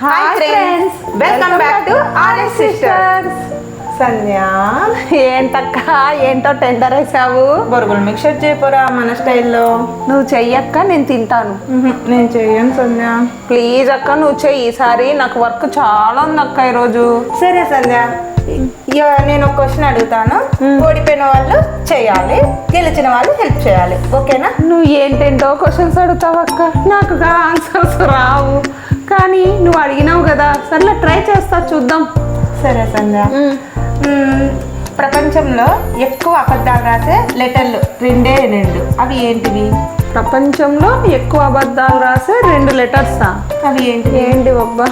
Hi friends, welcome back to RS sisters. Sandhya, ఏంటక్క ఏంటో tender వేసావు? బొరుగులు మిక్సర్ చేయపోరా మన స్టైల్లో. నువ్వు చెయ్యక్క, నేను తింటాను. నేను చెయ్యను సంధ్య. ప్లీజ్ అక్క, నువ్వు చెయ్యి. ఈసారి నాకు వర్క్ చాలా ఉంది అక్క ఈరోజు. సరే సంధ్య, నేను ఒక క్వశ్చన్ అడుగుతాను. ఓడిపోయిన వాళ్ళు చేయాలి, గెలిచిన వాళ్ళు హెల్ప్ చేయాలి. ఓకేనా? నువ్వు ఏంటేంటో క్వశ్చన్స్ అడుగుతావు అక్క, నాకు ఆన్సర్స్ రావు. కానీ నువ్వు అడిగినావు కదా, సర్లే ట్రై చేస్తా, చూద్దాం. సరే సంధ్య, ప్రపంచంలో ఎక్కువ అబద్ధాలు రాసే లెటర్లు రెండే రెండు. అవి ఏంటివి? ప్రపంచంలో ఎక్కువ అబద్ధాలు రాసే 2 లెటర్సా? అవి ఏంటి? ఏంటి బాబా,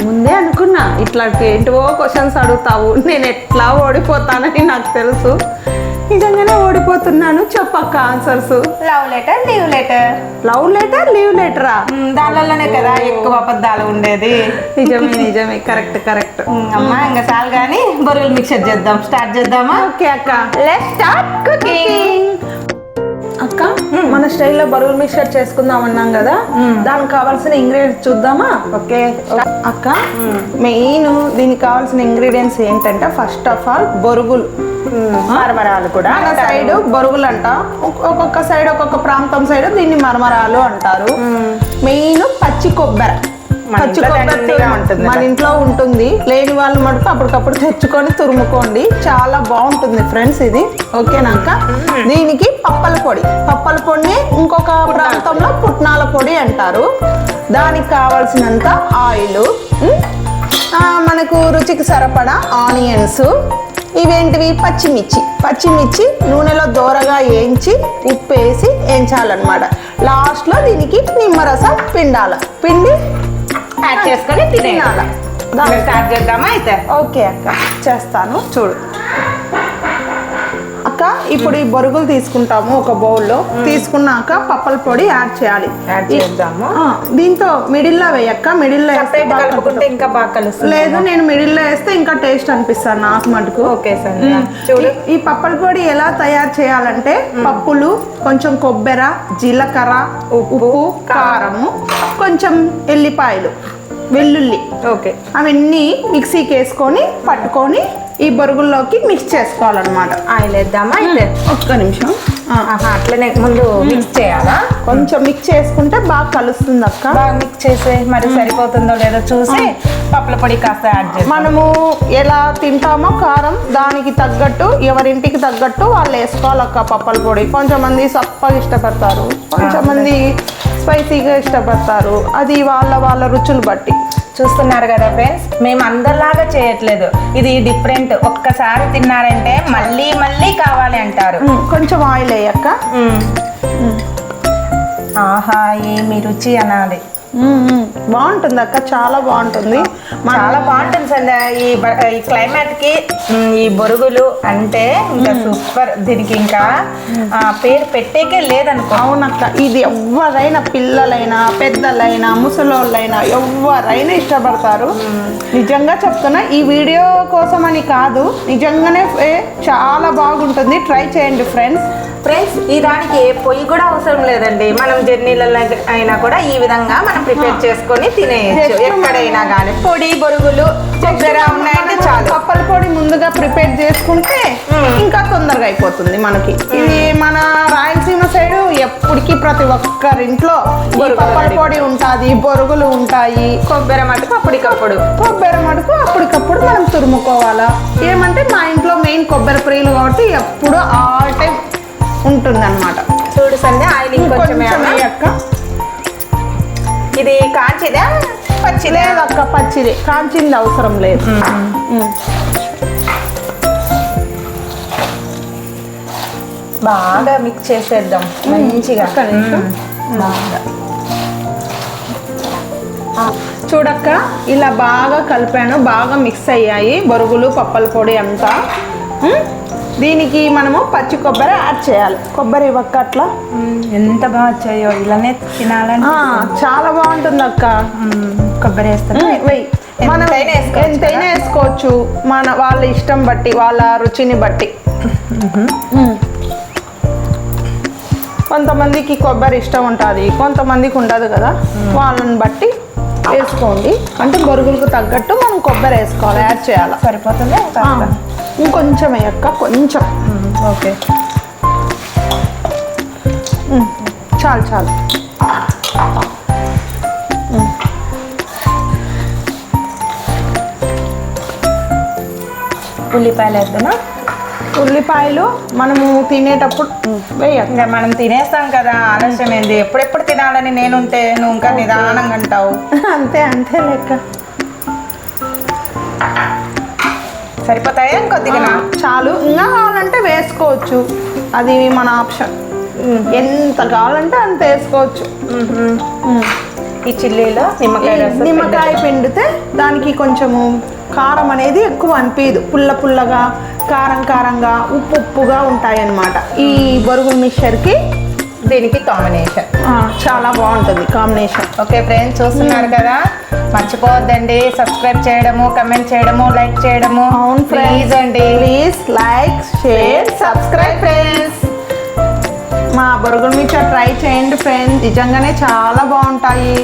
ముందే అనుకున్నా ఇట్లాంటి ఏంటివో క్వశ్చన్స్ అడుగుతావు. నేను ఎట్లా ఓడిపోతానని నాకు తెలుసు. నిజంగానే ఓడిపోతున్నాను. చెప్పక్క answers. Love letter, leave letter. Love letter, leave లెటరా? దానిలోనే కదా ఎక్కువ అబద్ధాలు ఉండేది. నిజమే, కరెక్ట్. అమ్మా ఇంకా చాలు కానీ బొరుగులు మిక్సర్ చేద్దాం. స్టార్ట్ చేద్దామా? ఓకే అక్క, లెట్స్ స్టార్ట్ కుకింగ్. అక్క మన స్టైల్లో బరువులు మిక్సర్ చేసుకుందాం అన్నాం కదా, దానికి కావాల్సిన ఇంగ్రీడియంట్స్ చూద్దామా? ఓకే అక్క, మెయిన్ దీనికి కావాల్సిన ఇంగ్రీడియంట్స్ ఏంటంటే, ఫస్ట్ ఆఫ్ ఆల్ బొరుగులు. మరమరాలు కూడా మన సైడ్ బొరుగులు అంట, ఒక్కొక్క సైడ్ ఒక్కొక్క ప్రాంతం సైడ్ దీన్ని మరమరాలు అంటారు. మెయిన్ పచ్చి కొబ్బరి. పచ్చి కొబ్బరి మన ఇంట్లో ఉంటుంది. లేని వాళ్ళు మటుకు అప్పటికప్పుడు తెచ్చుకొని తురుముకోండి, చాలా బాగుంటుంది ఫ్రెండ్స్ ఇది. ఓకేనాక, దీనికి పప్పల పొడిని ఇంకొక ప్రాంతంలో పుట్నాల పొడి అంటారు. దానికి కావాల్సినంత ఆయిల్, మనకు రుచికి సరిపడా ఆనియన్స్, ఇవేంటివి పచ్చిమిర్చి నూనెలో దోరగా వేయించి ఉప్పు వేసి వేయించాలన్నమాట. లాస్ట్లో దీనికి నిమ్మరసం పిండి యాడ్ చేసుకొని తినాల. స్టార్ట్ చేద్దామా అయితే? ఓకే అక్క, చేస్తాను చూడు. అక్క, ఇప్పుడు ఈ బొరుగులు తీసుకుంటాము ఒక బౌల్లో. తీసుకున్నాక పప్పల పొడి యాడ్ చేయాలి. యాడ్ చేద్దాము. దీంతో మిడిల్లో వేయక్క, మిడిల్లో వేస్తే కలుపుకుంటే ఇంకా బాగా కలుస్తుంది. లేదు, నేను మిడిల్లో వేస్తే ఇంకా టేస్ట్ అనిపిస్తాను నాకు మటుకు. ఓకే సార్, చూడు. ఈ పప్పల పొడి ఎలా తయారు చేయాలంటే, పప్పులు, కొంచెం కొబ్బరి, జీలకర్ర, ఉప్పు, కారము, కొంచెం ఎల్లిపాయలు, వెల్లుల్లి, ఓకే, అవన్నీ మిక్సీకి వేసుకొని పట్టుకొని ఈ బొరుగుల్లోకి మిక్స్ చేసుకోవాలన్నమాట. ఆయిల్ వేద్దామా అయితే? ఒక్క నిమిషం. అట్లనే ముందు మిక్స్ చేయాలా? కొంచెం మిక్స్ చేసుకుంటే బాగా కలుస్తుంది అక్క. బాగా మిక్స్ చేసి మరి సరిపోతుందో లేదో చూసి పప్పుల పొడి కాస్త యాడ్ చేసి, మనము ఎలా తింటామో కారం దానికి తగ్గట్టు, ఎవరింటికి తగ్గట్టు వాళ్ళు వేసుకోవాలక్క పప్పల పొడి. కొంచెమంది సప్పగా ఇష్టపడతారు, కొంచెమంది స్పైసీగా ఇష్టపడతారు. అది వాళ్ళ రుచులు బట్టి. చూస్తున్నారు కదా ఫ్రెండ్స్, మేము అందరిలాగా చేయట్లేదు, ఇది డిఫరెంట్. ఒక్కసారి తిన్నారంటే మళ్ళీ మళ్ళీ కావాలి అంటారు. కొంచెం ఆయిల్ వేయక్క. ఆహా, ఏమి రుచి అనాలి. బాగుంటుంది అక్క, చాలా బాగుంటుంది. చాలా బాగుంటుంది సంధ్య. ఈ క్లైమేట్ కి ఈ బొరుగులు అంటే ఇంకా సూపర్. దీనికి ఇంకా పేరు పెట్టేకే లేదనుకో. అవునక్క, ఇది ఎవరైనా, పిల్లలైనా పెద్దలైనా ముసలోళ్ళైనా ఎవరైనా ఇష్టపడతారు. నిజంగా చెప్తున్నా, ఈ వీడియో కోసం అని కాదు, నిజంగానే చాలా బాగుంటుంది. ట్రై చేయండి ఫ్రెండ్స్. ఈ దానికి ఏ పొయ్యి కూడా అవసరం లేదండి. మనం జర్నీలలో అయినా కూడా ఈ విధంగా మనం ప్రిపేర్ చేసుకొని తినేయచ్చు ఎక్కడైనా కానీ. పొడి బొరుగులు కొబ్బరి ఉన్నాయంటే చాలు. పప్పల పొడి ముందుగా ప్రిపేర్ చేసుకుంటే ఇంకా తొందరగా అయిపోతుంది మనకి. ఇది మన రాయలసీమ సైడ్ ఎప్పటికీ ప్రతి ఒక్కరింట్లో పప్పల పొడి ఉంటుంది, బొరుగులు ఉంటాయి. కొబ్బరి మటుకు అప్పటికప్పుడు మనం తురుముకోవాలా. ఏమంటే మా ఇంట్లో మెయిన్ కొబ్బరి ప్రియులు కాబట్టి ఎప్పుడు ఆల్ టైం ఉంటుందన్నమాట. చూడు సంధ్య, ఆయిల్ ఇంకొంచెం అక్క. ఇది కాంచిదా పచ్చిదే? అక్క, పచ్చిదే, కాంచింది అవసరం లేదు. బాగా మిక్స్ చేసేద్దాం మంచిగా. బాగా చూడక్క, ఇలా బాగా కలిపాను, బాగా మిక్స్ అయ్యాయి బొరుగులు పప్పల పొడి అంతా. దీనికి మనము పచ్చి కొబ్బరి యాడ్ చేయాలి. కొబ్బరి ఇవ్వక్క అట్లా. ఎంత బాగా వచ్చాయో, ఇలానే తినాలని చాలా బాగుంటుంది అక్క. కొబ్బరి వేస్తాను, మనం ఎంతైనా వేసుకోవచ్చు, వాళ్ళ ఇష్టం బట్టి, వాళ్ళ రుచిని బట్టి. కొంతమందికి కొబ్బరి ఇష్టం ఉంటుంది, కొంతమందికి ఉండదు కదా, వాళ్ళని బట్టి వేసుకో. వేసుకోండి. అంటే బొరుగులకు తగ్గట్టు మనం కొబ్బరి వేసుకోవాలి, యాడ్ చేయాలి. సరిపోతుంది ఇంకొంచెం వేయక్క, కొంచెం. ఓకే, చాలు చాలు. ఉల్లిపాయలు వేద్దామా? ఉల్లిపాయలు మనము తినేటప్పుడు వేయక. ఇంకా మనం తినేస్తాం కదా, ఆలస్యం ఏంది? ఎప్పుడెప్పుడు తినాలని నేనుంటే నువ్వు ఇంకా నిదానంగా అంటావు. అంతే అంతే లెక్క. సరిపోతాయా కొద్దిగా? చాలు. ఇంకా కావాలంటే వేసుకోవచ్చు, అది మన ఆప్షన్. ఎంత కావాలంటే అంత వేసుకోవచ్చు. ఈ చిల్లీలో నిమ్మకాయ పిండితే దానికి కొంచెము కారం అనేది ఎక్కువ అనిపించదు, పుల్ల పుల్లగా కారం కారంగా ఉప్పు ఉప్పుగా ఉంటాయి అన్నమాట. ఈ బొరుగు మిక్చర్కి దీనికి కాంబినేషన్ చాలా బాగుంటుంది కాంబినేషన్. ఓకే ఫ్రెండ్స్, చూస్తున్నారు కదా, మర్చిపోవద్దండి సబ్స్క్రైబ్ చేయడము, కమెంట్ చేయడము, లైక్ చేయడము. అవును ప్లీజ్ అండి, please like, share, subscribe friends. మా బొరుగుల మిక్చర్ ట్రై చేయండి ఫ్రెండ్స్, నిజంగానే చాలా బాగుంటాయి.